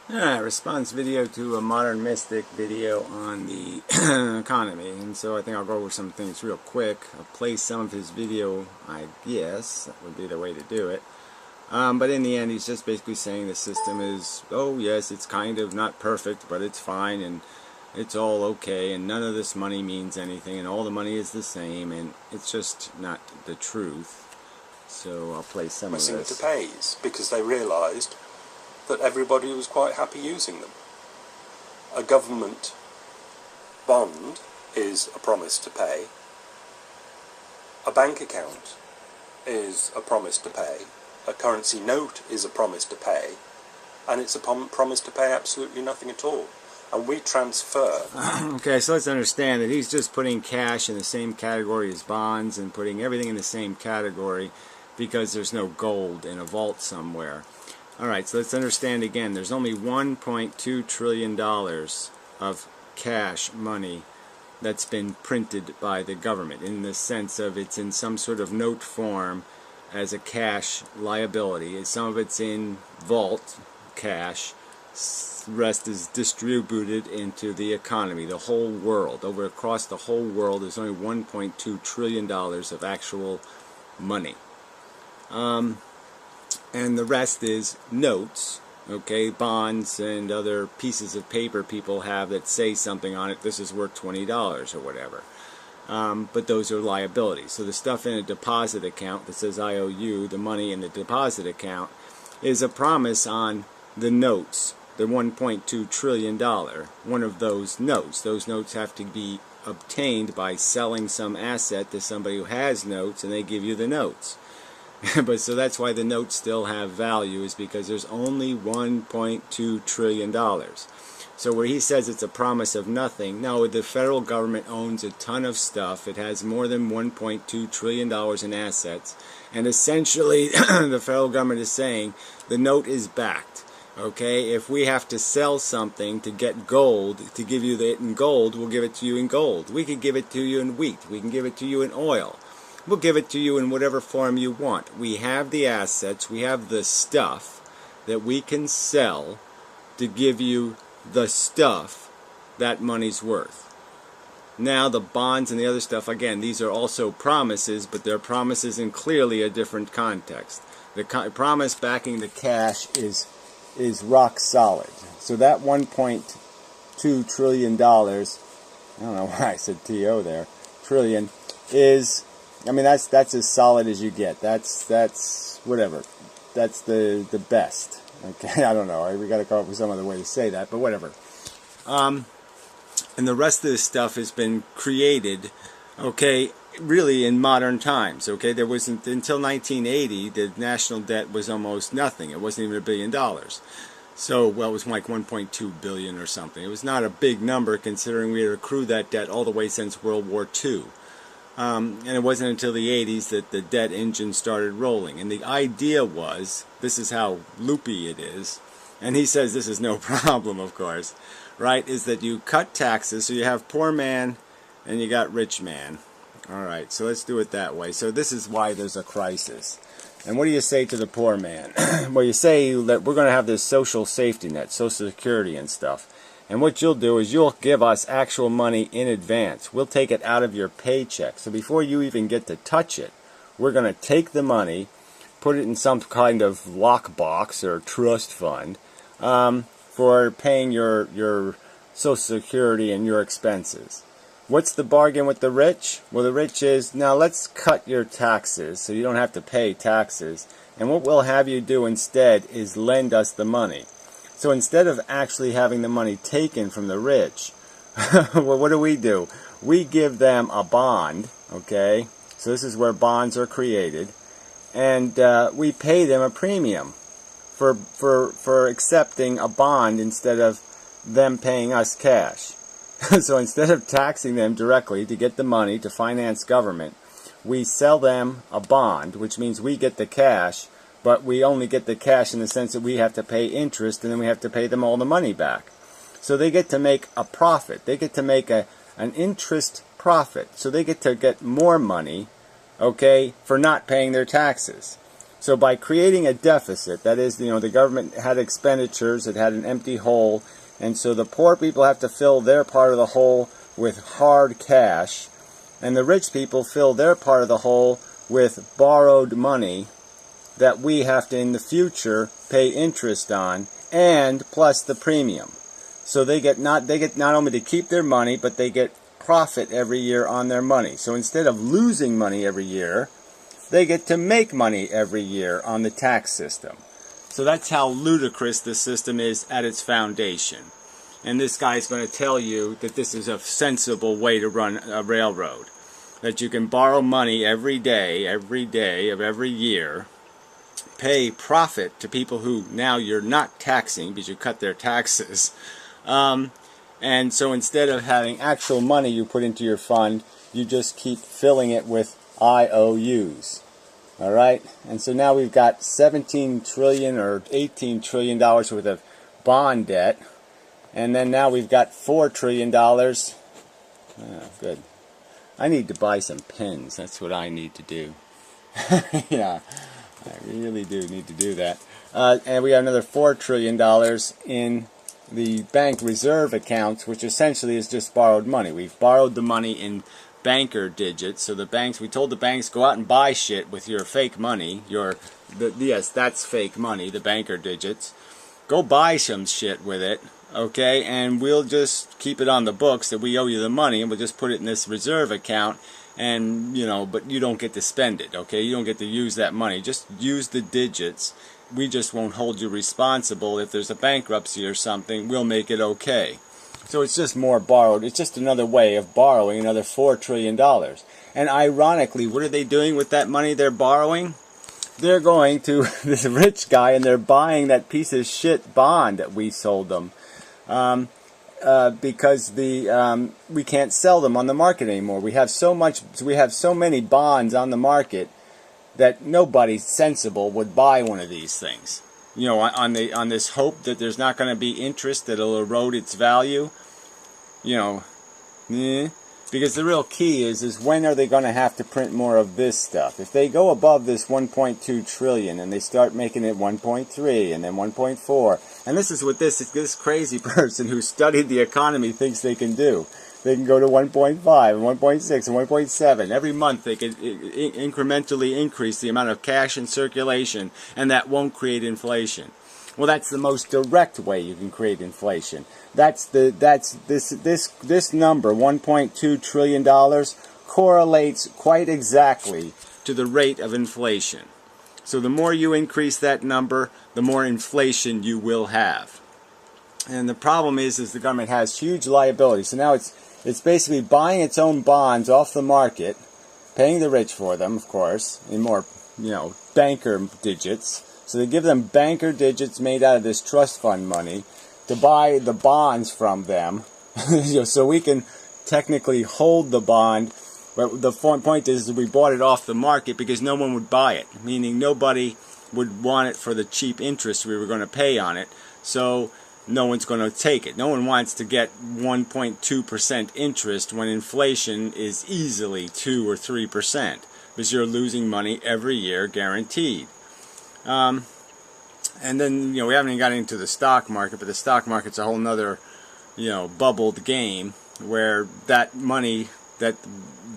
Response video to a Modern Mystic video on the economy, and so I think I'll go over some things real quick. I'll play some of his video, I guess, that would be the way to do it. But in the end, he's just basically saying the system is, oh yes, it's kind of not perfect, but it's fine, and it's all okay, and none of this money means anything, and all the money is the same, and it's just not the truth. So I'll play some of this. To pays because they realised that everybody was quite happy using them. A government bond is a promise to pay. A bank account is a promise to pay. A currency note is a promise to pay. And it's a promise to pay absolutely nothing at all. And we transfer. Okay, so let's understand that he's just putting cash in the same category as bonds and putting everything in the same category because there's no gold in a vault somewhere. Alright, so let's understand again, there's only $1.2 trillion of cash money that's been printed by the government, in the sense of it's in some sort of note form as a cash liability. Some of it's in vault cash, the rest is distributed into the economy, the whole world. Across the whole world, there's only $1.2 trillion of actual money. And the rest is notes, okay, bonds and other pieces of paper people have that say something on it, this is worth $20 or whatever. But those are liabilities. So the stuff in a deposit account that says IOU, the money in the deposit account, is a promise on the notes, the $1.2 trillion, one of those notes. Those notes have to be obtained by selling some asset to somebody who has notes, and they give you the notes. But so that's why the notes still have value, is because there's only $1.2 trillion. So where he says it's a promise of nothing, no, the federal government owns a ton of stuff. It has more than $1.2 trillion in assets. And essentially the federal government is saying the note is backed. Okay, if we have to sell something to get gold, to give you it in gold, we'll give it to you in gold. We could give it to you in wheat. We can give it to you in oil. We'll give it to you in whatever form you want. We have the assets, we have the stuff that we can sell to give you the stuff that money's worth. Now the bonds and the other stuff, again, these are also promises, but they're promises in clearly a different context. The promise backing the cash is rock solid. So that $1.2 trillion, I don't know why I said T-O there, trillion, is, I mean, that's as solid as you get. That's whatever. That's the best. Okay, I don't know. We got to come up with some other way to say that, but whatever. And the rest of this stuff has been created, okay, really in modern times. Okay, there wasn't until 1980 the national debt was almost nothing. It wasn't even $1 billion. So, well, it was like 1.2 billion or something. It was not a big number considering we had accrued that debt all the way since World War II. And it wasn't until the 80s that the debt engine started rolling. And the idea was, this is how loopy it is, and he says this is no problem, of course, right, is that you cut taxes, so you have poor man and you got rich man. Alright, so let's do it that way. So this is why there's a crisis. And what do you say to the poor man? Well, you say that we're going to have this social safety net, Social Security and stuff. And what you'll do is you'll give us actual money in advance. We'll take it out of your paycheck. So before you even get to touch it, we're going to take the money, put it in some kind of lockbox or trust fund for paying your Social Security and your expenses. What's the bargain with the rich? Well, the rich is, now let's cut your taxes so you don't have to pay taxes. And what we'll have you do instead is lend us the money. So instead of actually having the money taken from the rich, well, what do? We give them a bond, okay? So this is where bonds are created. And we pay them a premium for accepting a bond instead of them paying us cash. So instead of taxing them directly to get the money to finance government, we sell them a bond, which means we get the cash, but we only get the cash in the sense that we have to pay interest and then we have to pay them all the money back. So they get to make a profit. They get to make an interest profit. So they get to get more money, okay, for not paying their taxes. So by creating a deficit, that is, the government had expenditures, it had an empty hole, and so the poor people have to fill their part of the hole with hard cash, and the rich people fill their part of the hole with borrowed money that we have to in the future pay interest on, and plus the premium. So they get not only to keep their money, but they get profit every year on their money. So instead of losing money every year, they get to make money every year on the tax system. So that's how ludicrous this system is at its foundation. And this guy's going to tell you that this is a sensible way to run a railroad. That you can borrow money every day of every year, pay profit to people who now you're not taxing because you cut their taxes. And so instead of having actual money you put into your fund, you just keep filling it with IOUs. All right? And so now we've got $17 trillion or $18 trillion worth of bond debt. And then now we've got $4 trillion. Oh, good. I need to buy some pens. That's what I need to do. Yeah, I really do need to do that. And we have another $4 trillion in the bank reserve accounts, which essentially is just borrowed money. We've borrowed the money in banker digits. So the banks, we told the banks, go out and buy shit with your fake money. Yes, that's fake money, the banker digits. Go buy some shit with it. Okay, and we'll just keep it on the books that we owe you the money, and we'll just put it in this reserve account, and but you don't get to spend it. Okay, you don't get to use that money. Just use the digits. We just won't hold you responsible if there's a bankruptcy or something. We'll make it okay. So it's just more borrowed. It's just another way of borrowing another $4 trillion. And ironically, what are they doing with that money they're borrowing? They're going to this rich guy, and they're buying that piece of shit bond that we sold them. Because we can't sell them on the market anymore. We have so many bonds on the market that nobody sensible would buy one of these things. On this hope that there's not going to be interest that'll erode its value. Because the real key is when are they going to have to print more of this stuff? If they go above this 1.2 trillion and they start making it 1.3 and then 1.4, and this is what this crazy person who studied the economy thinks they can do. They can go to 1.5 and 1.6 and 1.7. Every month they can incrementally increase the amount of cash in circulation, and that won't create inflation. Well, that's the most direct way you can create inflation. This number, $1.2 trillion, correlates quite exactly to the rate of inflation. So the more you increase that number, the more inflation you will have. And the problem is the government has huge liability. So now it's basically buying its own bonds off the market, paying the rich for them, of course, in more, banker digits. So they give them banker digits made out of this trust fund money to buy the bonds from them, so we can technically hold the bond. But the point is that we bought it off the market because no one would buy it, meaning nobody would want it for the cheap interest we were going to pay on it. So no one's going to take it. No one wants to get 1.2% interest when inflation is easily 2 or 3%, because you're losing money every year guaranteed. And then, we haven't even gotten into the stock market, but the stock market's a whole nother, bubbled game, where that money that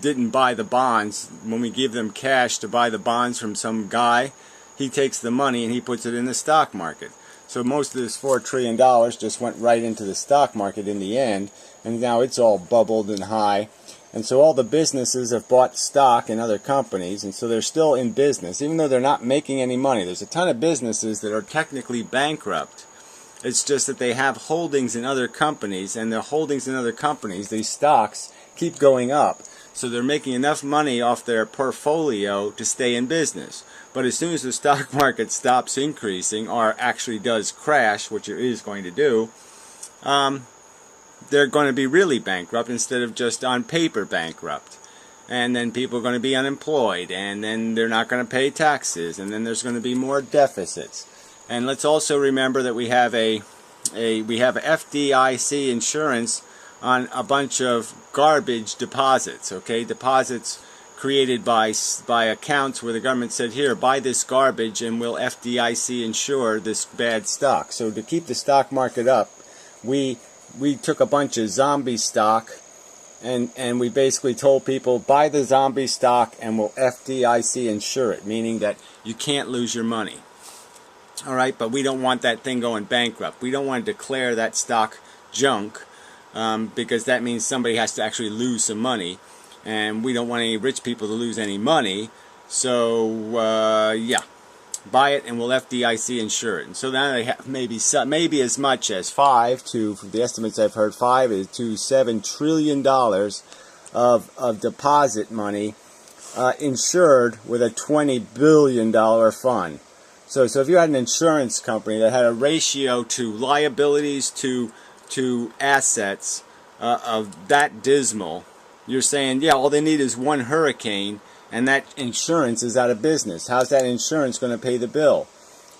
didn't buy the bonds, when we give them cash to buy the bonds from some guy, he takes the money and he puts it in the stock market. So most of this $4 trillion just went right into the stock market in the end, and now it's all bubbled and high. And so all the businesses have bought stock in other companies, and so they're still in business, even though they're not making any money. There's a ton of businesses that are technically bankrupt. It's just that they have holdings in other companies, and their holdings in other companies, these stocks, keep going up. So they're making enough money off their portfolio to stay in business. But as soon as the stock market stops increasing, or actually does crash, which it is going to do, they're going to be really bankrupt instead of just on paper bankrupt. And then people are going to be unemployed, and then they're not going to pay taxes, and then there's going to be more deficits. And let's also remember that we have a FDIC insurance on a bunch of garbage deposits. Okay, deposits created by accounts where the government said, here, buy this garbage and we'll FDIC insure this bad stock. So to keep the stock market up, we took a bunch of zombie stock and we basically told people, buy the zombie stock and we'll FDIC insure it, meaning that you can't lose your money. All right, but we don't want that thing going bankrupt. We don't want to declare that stock junk because that means somebody has to actually lose some money. And we don't want any rich people to lose any money. So, yeah, buy it and we'll FDIC insure it. And so now they have maybe as much as from the estimates I've heard, $5 to $7 trillion of deposit money insured with a $20 billion fund. So if you had an insurance company that had a ratio to liabilities to assets of that dismal, you're saying, yeah, all they need is one hurricane and that insurance is out of business. How's that insurance going to pay the bill?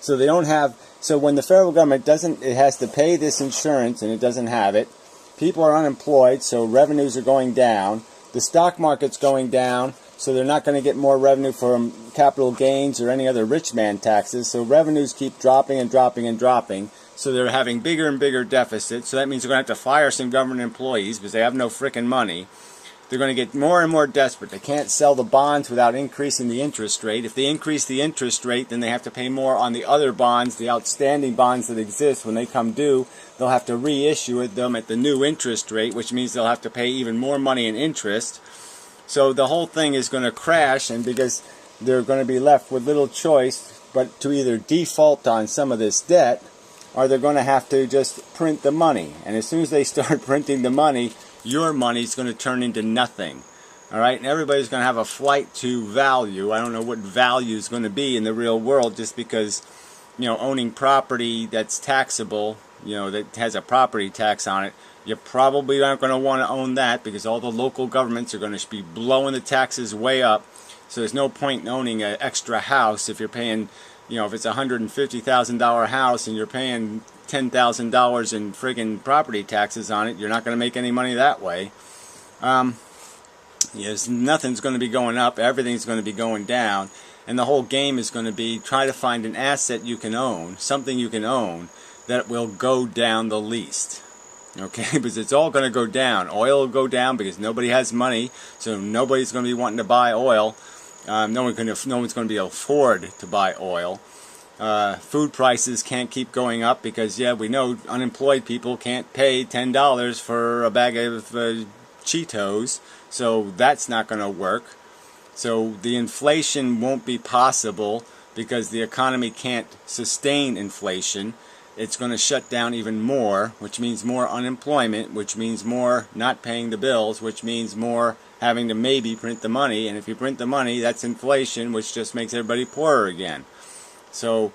So they don't have, so when the federal government it has to pay this insurance and it doesn't have it, people are unemployed, so revenues are going down, the stock market's going down, so they're not going to get more revenue from capital gains or any other rich man taxes, so revenues keep dropping and dropping and dropping, so they're having bigger and bigger deficits, so that means they're going to have to fire some government employees because they have no frickin' money. They're going to get more and more desperate. They can't sell the bonds without increasing the interest rate. If they increase the interest rate, then they have to pay more on the other bonds, the outstanding bonds that exist. When they come due, they'll have to reissue them at the new interest rate, which means they'll have to pay even more money in interest. So the whole thing is going to crash, and because they're going to be left with little choice but to either default on some of this debt, or they're going to have to just print the money. And as soon as they start printing the money, your money's going to turn into nothing. All right, and everybody's going to have a flight to value. I don't know what value is going to be in the real world, just because, you know, owning property that's taxable, you know, that has a property tax on it, you probably aren't going to want to own that because all the local governments are going to be blowing the taxes way up. So there's no point in owning an extra house if you're paying, you know, if it's a $150,000 house and you're paying $10,000 in friggin' property taxes on it, you're not going to make any money that way. Yes, nothing's going to be going up, everything's going to be going down, and the whole game is going to be try to find an asset you can own, something you can own that will go down the least. Okay, because it's all going to go down. Oil will go down because nobody has money, so nobody's going to be wanting to buy oil. No one's going to be able to afford to buy oil. Food prices can't keep going up because, yeah, we know unemployed people can't pay $10 for a bag of Cheetos, so that's not going to work. So the inflation won't be possible because the economy can't sustain inflation. It's going to shut down even more, which means more unemployment, which means more not paying the bills, which means more having to maybe print the money. And if you print the money, that's inflation, which just makes everybody poorer again. So,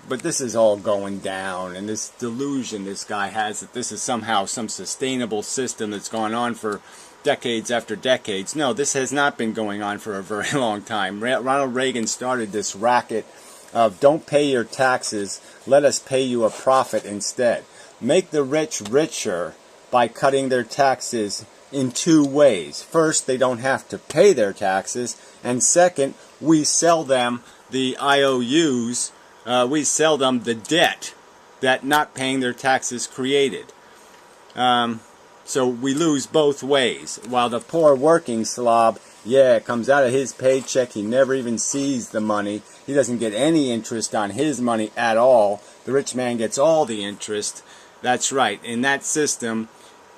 but this is all going down, and this delusion this guy has that this is somehow some sustainable system that's gone on for decades after decades. No, this has not been going on for a very long time. Ronald Reagan started this racket of don't pay your taxes, let us pay you a profit instead. Make the rich richer by cutting their taxes in two ways. First, they don't have to pay their taxes, and second, we sell them the IOUs, we sell them the debt that not paying their taxes created. So we lose both ways. While the poor working slob, yeah, it comes out of his paycheck, he never even sees the money. He doesn't get any interest on his money at all. The rich man gets all the interest. That's right. In that system,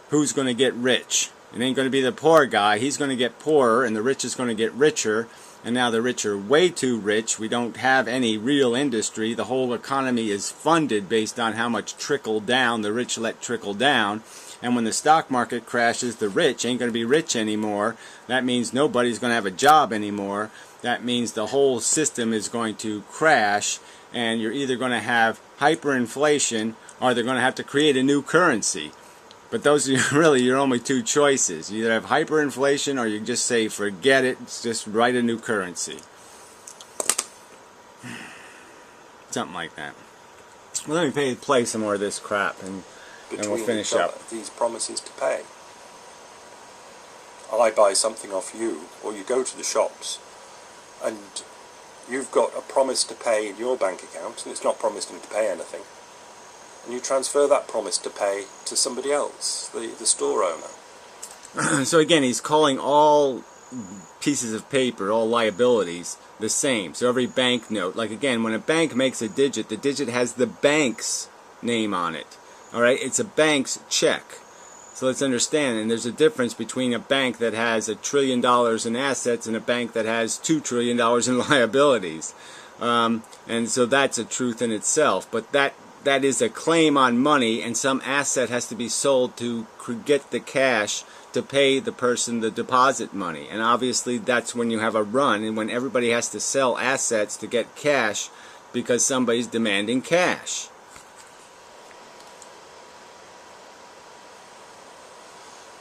who's going to get rich? It ain't going to be the poor guy. He's going to get poorer, and the rich is going to get richer. And now the rich are way too rich. We don't have any real industry. The whole economy is funded based on how much trickle down the rich let trickle down. And when the stock market crashes, the rich ain't going to be rich anymore. That means nobody's going to have a job anymore. That means the whole system is going to crash, and you're either going to have hyperinflation or they're going to have to create a new currency. But those are really your only two choices. You either have hyperinflation or you just say, forget it, just write a new currency. Something like that. Well, let me play some more of this crap, and we'll finish up. These promises to pay. I buy something off you, or you go to the shops, and you've got a promise to pay in your bank account, and it's not promising to pay anything, and you transfer that promise to pay to somebody else, the store owner. So again, he's calling all pieces of paper, all liabilities, the same. So every banknote, like again, when a bank makes a digit, the digit has the bank's name on it. Alright, it's a bank's check. So let's understand, and there's a difference between a bank that has $1 trillion in assets and a bank that has $2 trillion in liabilities. And so that's a truth in itself. But that is a claim on money, and some asset has to be sold to get the cash to pay the person the deposit money. And obviously that's when you have a run, and when everybody has to sell assets to get cash because somebody's demanding cash.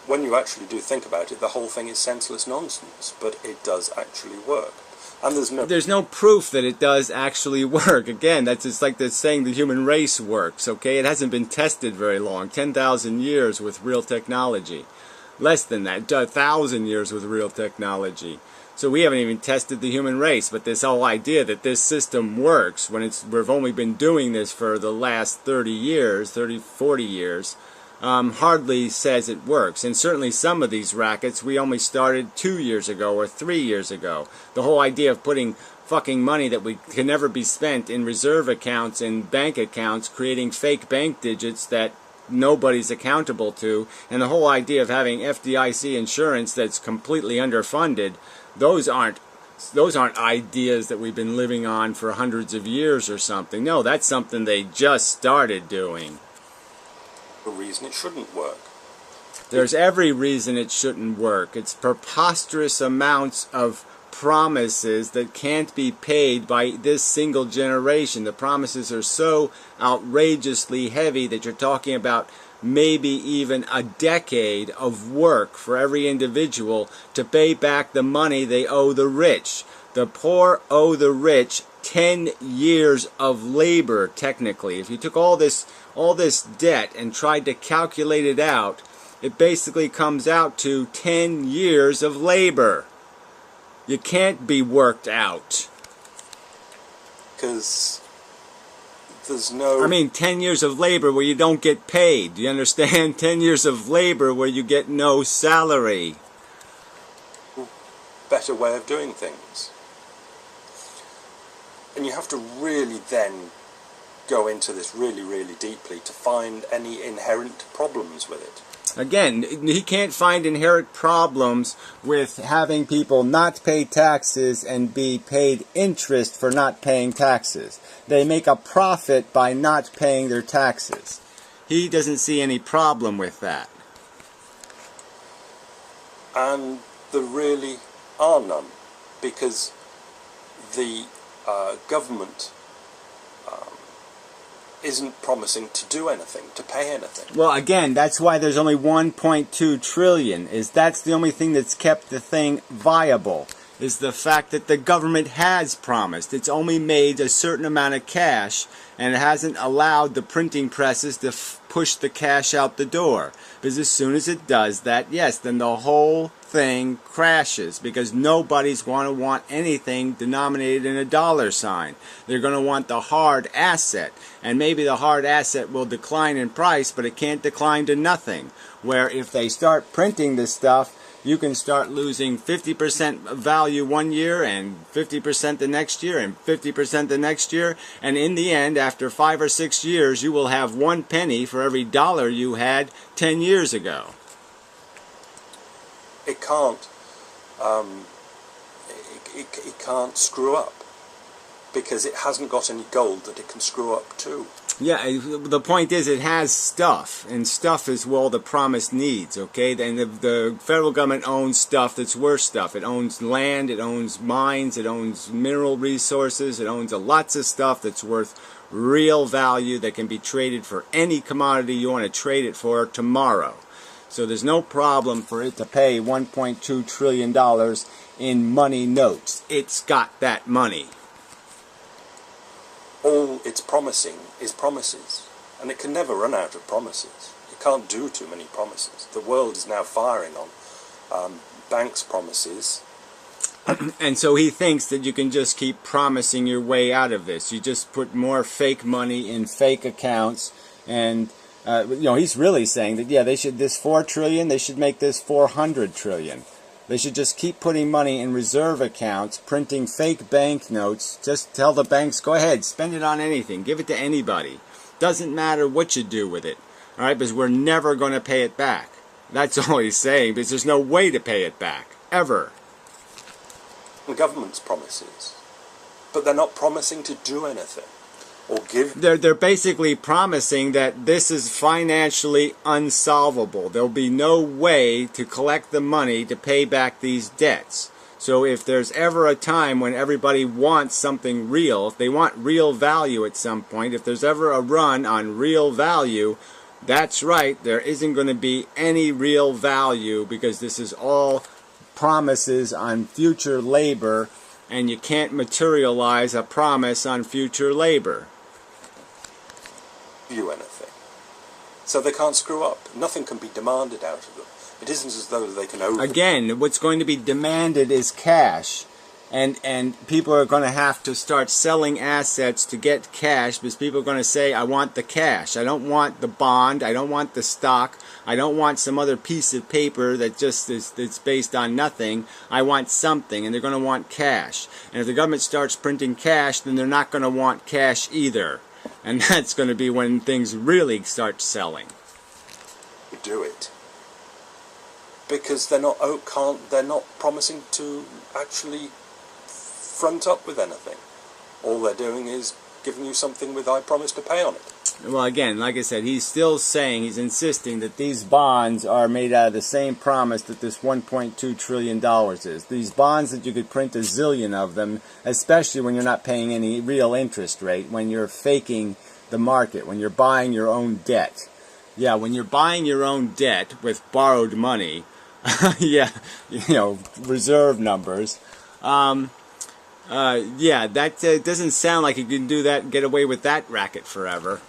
When you actually do think about it, the whole thing is senseless nonsense, but it does actually work. And there's no proof that it does actually work. Again, that's just like this saying the human race works, okay? It hasn't been tested very long. 10,000 years with real technology. Less than that, 1,000 years with real technology. So we haven't even tested the human race, but this whole idea that this system works when we've only been doing this for the last 40 years, hardly says it works. And certainly some of these rackets we only started 2 years ago or 3 years ago. The whole idea of putting fucking money that can never be spent in reserve accounts and bank accounts, creating fake bank digits that nobody's accountable to, and the whole idea of having FDIC insurance that's completely underfunded, those aren't ideas that we've been living on for hundreds of years or something. No, that's something they just started doing. A reason it shouldn't work. There's every reason it shouldn't work. It's preposterous amounts of promises that can't be paid by this single generation. The promises are so outrageously heavy that you're talking about maybe even a decade of work for every individual to pay back the money they owe the rich. The poor owe the rich 10 years of labor, technically. If you took all this debt and tried to calculate it out, it basically comes out to 10 years of labor. You can't be worked out. Because there's no... 10 years of labor where you don't get paid. Do you understand? 10 years of labor where you get no salary. Better way of doing things. And you have to really then go into this really, really deeply to find any inherent problems with it. Again, he can't find inherent problems with having people not pay taxes and be paid interest for not paying taxes. They make a profit by not paying their taxes. He doesn't see any problem with that. And there really are none, because the government isn't promising to do anything, to pay anything. Well, again, that's why there's only 1.2 trillion. That's the only thing that's kept the thing viable, is the fact that the government has promised. It's only made a certain amount of cash, and it hasn't allowed the printing presses to push the cash out the door. Because as soon as it does that, yes, then the whole thing crashes, because nobody's going to want anything denominated in a dollar sign. They're going to want the hard asset, and maybe the hard asset will decline in price, but it can't decline to nothing. Where if they start printing this stuff, you can start losing 50% value one year and 50% the next year and 50% the next year, and in the end, after 5 or 6 years, you will have 1 penny for every dollar you had 10 years ago. It can't. It can't screw up, because it hasn't got any gold that it can screw up to. Yeah, the point is it has stuff, and stuff is all the promise needs, okay? And the federal government owns stuff that's worth stuff. It owns land, it owns mines, it owns mineral resources, it owns lots of stuff that's worth real value that can be traded for any commodity you want to trade it for tomorrow. So there's no problem for it to pay $1.2 trillion in money notes. It's got that money. All it's promising is promises, and it can never run out of promises. It can't do too many promises. The world is now firing on banks' promises. And so he thinks that you can just keep promising your way out of this. You just put more fake money in fake accounts, and he's really saying that they should, this 4 trillion, they should make this 400 trillion. They should just keep putting money in reserve accounts, printing fake banknotes. Just tell the banks, go ahead, spend it on anything, give it to anybody. Doesn't matter what you do with it, all right? Because we're never going to pay it back. That's all he's saying, because there's no way to pay it back ever. The government's promises, but they're not promising to do anything or give. They're basically promising that this is financially unsolvable. There'll be no way to collect the money to pay back these debts. So if there's ever a time when everybody wants something real, if they want real value at some point, if there's ever a run on real value, that's right, there isn't going to be any real value, because this is all promises on future labor, and you can't materialize a promise on future labor. View anything. So they can't screw up. Nothing can be demanded out of them. It isn't as though they can Again, what's going to be demanded is cash. And people are going to have to start selling assets to get cash, because people are going to say, I want the cash. I don't want the bond. I don't want the stock. I don't want some other piece of paper that just that's based on nothing. I want something, and they're going to want cash. And if the government starts printing cash, then they're not going to want cash either. And that's going to be when things really start selling. Do it. Because they're not promising to actually front up with anything. All they're doing is giving you something with I promise to pay on it. Well, again, like I said, he's still saying, he's insisting that these bonds are made out of the same promise that this $1.2 trillion is. These bonds that you could print a zillion of them, especially when you're not paying any real interest rate, when you're faking the market, when you're buying your own debt. Yeah, when you're buying your own debt with borrowed money, reserve numbers, that doesn't sound like you can do that and get away with that racket forever.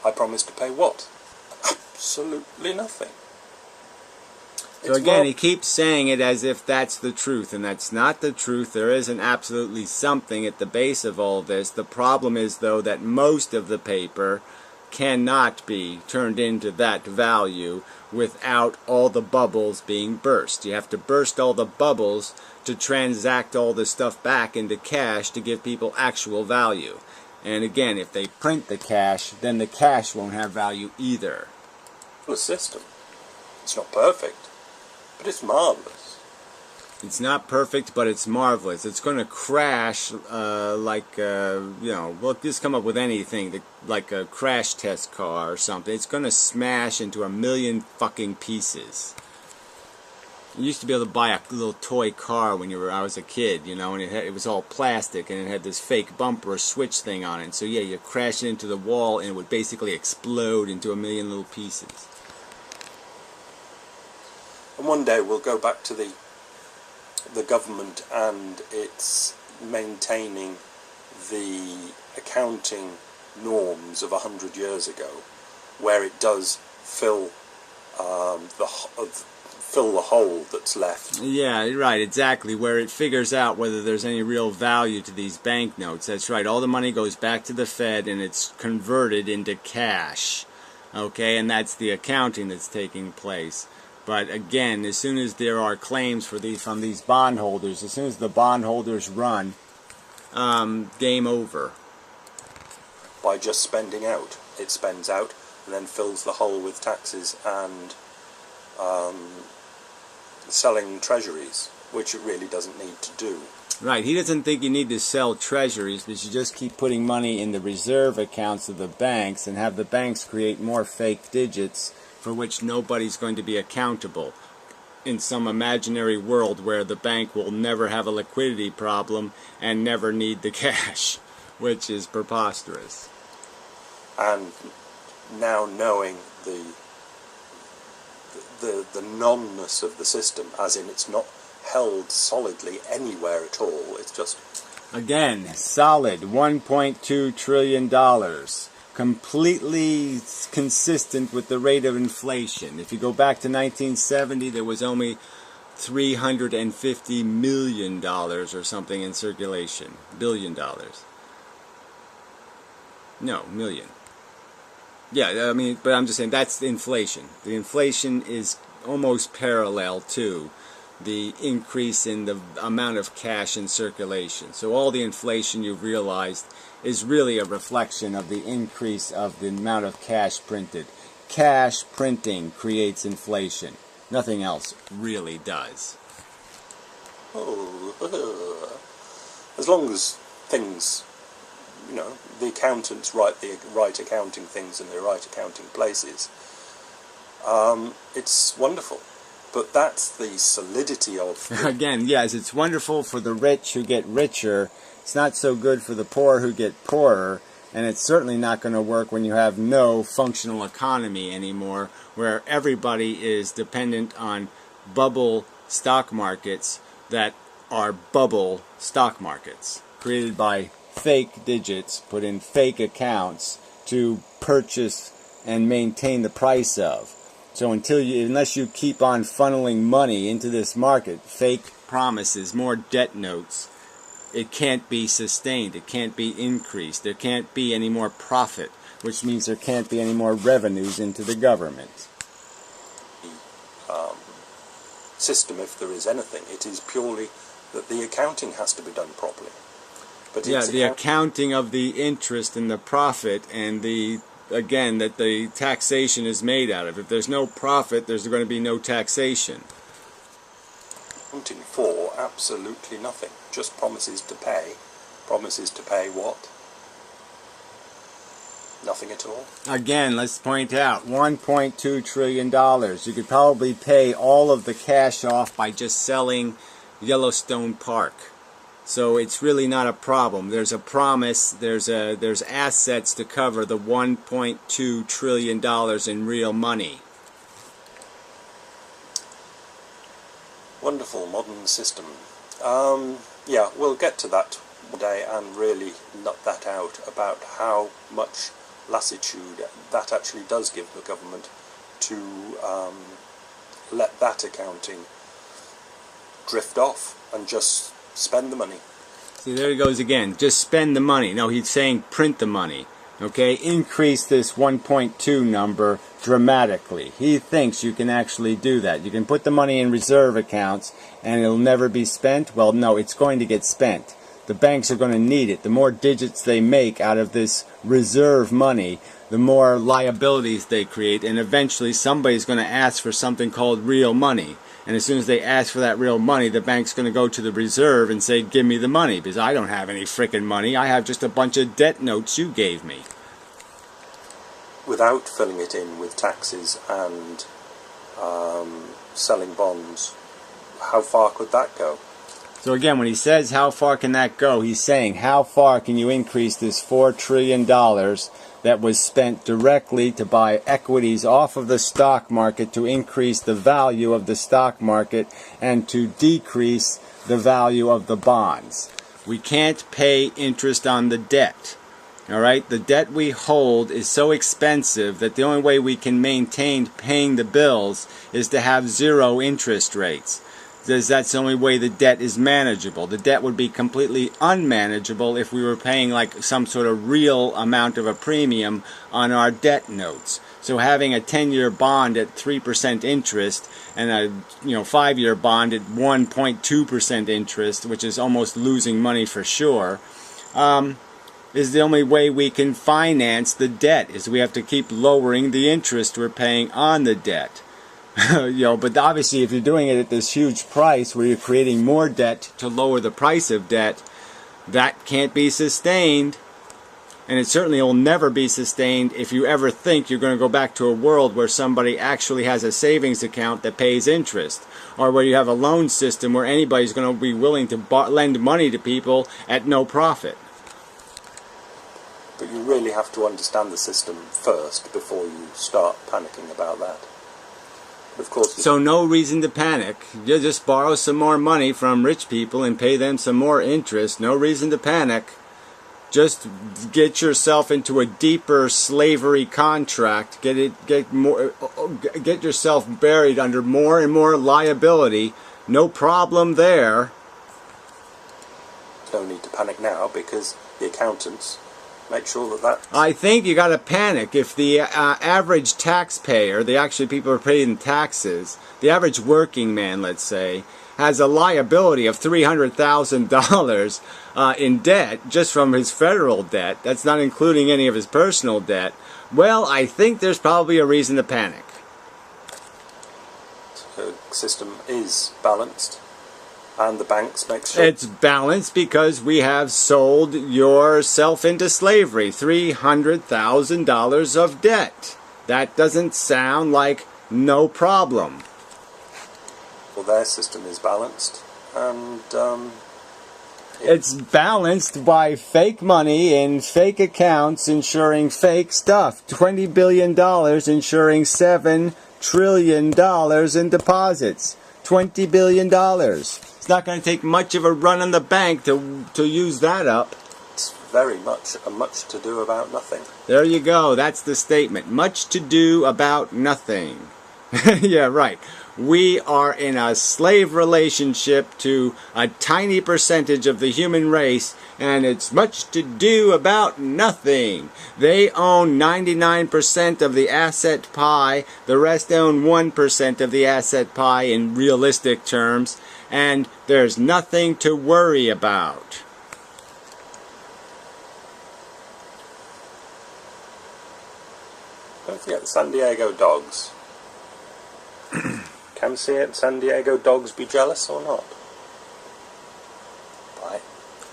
I promise to pay what? Absolutely nothing. So again, he keeps saying it as if that's the truth, and that's not the truth. There isn't absolutely something at the base of all this. The problem is, though, that most of the paper cannot be turned into that value without all the bubbles being burst. You have to burst all the bubbles to transact all the stuff back into cash to give people actual value. And again, if they print the cash, then the cash won't have value either. The system. It's not perfect, but it's marvelous. It's not perfect, but it's marvelous. It's going to crash we'll just come up with anything, like a crash test car or something. It's going to smash into a million fucking pieces. You used to be able to buy a little toy car when I was a kid, and it was all plastic, and it had this fake bumper or switch thing on it. So yeah, you crash it into the wall, and it would basically explode into a million little pieces. And one day we'll go back to the government and its maintaining the accounting norms of 100 years ago, where it does fill the hole that's left. Yeah, right, exactly, where it figures out whether there's any real value to these banknotes. That's right, all the money goes back to the Fed and it's converted into cash. Okay, and that's the accounting that's taking place. But again, as soon as there are claims from these bondholders, as soon as the bondholders run, game over. By just spending out. It spends out and then fills the hole with taxes and selling treasuries, which it really doesn't need to do. Right, he doesn't think you need to sell treasuries, but you just keep putting money in the reserve accounts of the banks and have the banks create more fake digits for which nobody's going to be accountable in some imaginary world where the bank will never have a liquidity problem and never need the cash, which is preposterous. And now knowing the non-ness of the system, as in it's not held solidly anywhere at all, it's just... Again, solid $1.2 trillion. completely consistent with the rate of inflation. If you go back to 1970, there was only $350 million or something in circulation. $billion. No, million. Yeah, I mean, but I'm just saying that's the inflation. The inflation is almost parallel to the increase in the amount of cash in circulation. So all the inflation you've realized is really a reflection of the increase of the amount of cash printed. Cash printing creates inflation. Nothing else really does. Oh, as long as things, you know, the accountants write the right accounting things in the right accounting places, it's wonderful. But that's the solidity of... Again, yes, it's wonderful for the rich who get richer. It's not so good for the poor who get poorer. And it's certainly not going to work when you have no functional economy anymore, where everybody is dependent on bubble stock markets that are bubble stock markets, created by fake digits, put in fake accounts to purchase and maintain the price of. So unless you keep on funneling money into this market, fake promises, more debt notes, it can't be sustained, it can't be increased, there can't be any more profit, which means there can't be any more revenues into the government. System, if there is anything, it is purely that the accounting has to be done properly. But yeah, the accounting of the interest and the profit, and the again that the taxation is made out of. If there's no profit, there's going to be no taxation. Accounting for absolutely nothing, just promises to pay. Promises to pay what? Nothing at all. Again, let's point out, $1.2 trillion. You could probably pay all of the cash off by just selling Yellowstone Park. So it's really not a problem. There's a promise, there's assets to cover the $1.2 trillion in real money. Wonderful modern system. Yeah, we'll get to that one day and really nut that out about how much lassitude that actually does give the government to let that accounting drift off and just spend the money. See, there he goes again. Just spend the money. No, he's saying print the money. Okay, increase this 1.2 number dramatically. He thinks you can actually do that. You can put the money in reserve accounts and it'll never be spent. Well, no, it's going to get spent. The banks are going to need it. The more digits they make out of this reserve money, the more liabilities they create, and eventually somebody's going to ask for something called real money. And as soon as they ask for that real money, the bank's going to go to the reserve and say, give me the money, because I don't have any frickin' money. I have just a bunch of debt notes you gave me. Without filling it in with taxes and selling bonds, how far could that go? So again, when he says how far can that go, he's saying how far can you increase this $4 trillion that was spent directly to buy equities off of the stock market to increase the value of the stock market and to decrease the value of the bonds. We can't pay interest on the debt. All right, the debt we hold is so expensive that the only way we can maintain paying the bills is to have zero interest rates. That's the only way the debt is manageable. The debt would be completely unmanageable if we were paying like some sort of real amount of a premium on our debt notes. So having a 10-year bond at 3% interest and a 5-year bond at 1.2% interest, which is almost losing money for sure, is the only way we can finance the debt. Is we have to keep lowering the interest we're paying on the debt. But obviously if you're doing it at this huge price where you're creating more debt to lower the price of debt, that can't be sustained. And it certainly will never be sustained if you ever think you're going to go back to a world where somebody actually has a savings account that pays interest, or where you have a loan system where anybody's going to be willing to lend money to people at no profit. But you really have to understand the system first before you start panicking about that. Of course. So no reason to panic. You just borrow some more money from rich people and pay them some more interest. No reason to panic. Just get yourself into a deeper slavery contract. Get yourself buried under more and more liability. No problem there. No need to panic now because the accountants make sure that I think you got to panic if the average taxpayer, the actually people who are paying taxes, the average working man, let's say, has a liability of $300,000 in debt just from his federal debt. That's not including any of his personal debt. Well, I think there's probably a reason to panic. the system is balanced, and the banks make sure it's balanced because we have sold yourself into slavery. $300,000 of debt. That doesn't sound like no problem. Well, their system is balanced, and it's balanced by fake money and fake accounts insuring fake stuff. $20 billion insuring $7 trillion in deposits. $20 billion. It's not going to take much of a run on the bank to use that up. it's very much a much to do about nothing. There you go. That's the statement. Much to do about nothing. Yeah, right. We are in a slave relationship to a tiny percentage of the human race, and it's much to do about nothing. They own 99% of the asset pie, the rest own 1% of the asset pie in realistic terms, and there's nothing to worry about. Don't forget the San Diego dogs. Can San Diego dogs be jealous or not? Bye.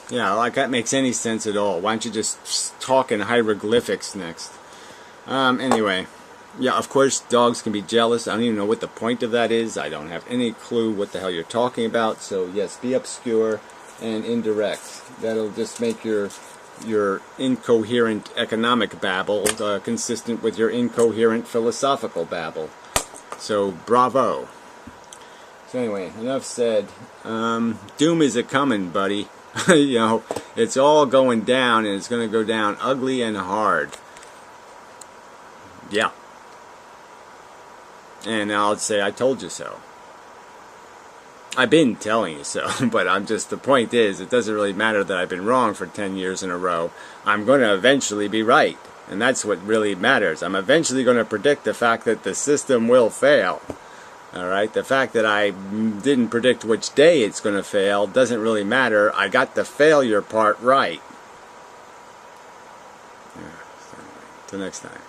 Yeah, like that makes any sense at all. Why don't you just talk in hieroglyphics next? Anyway, yeah, of course dogs can be jealous. I don't even know what the point of that is. I don't have any clue what the hell you're talking about. So yes, be obscure and indirect. That'll just make your incoherent economic babble consistent with your incoherent philosophical babble. So bravo. So anyway, enough said. Doom is a-coming, buddy. You know, it's all going down, and it's going to go down ugly and hard. Yeah. And I'll say, I told you so. I've been telling you so, but the point is, it doesn't really matter that I've been wrong for 10 years in a row. I'm going to eventually be right. And that's what really matters. I'm eventually going to predict the fact that the system will fail. Alright, the fact that I didn't predict which day it's going to fail doesn't really matter. I got the failure part right. Yeah, so anyway, till next time.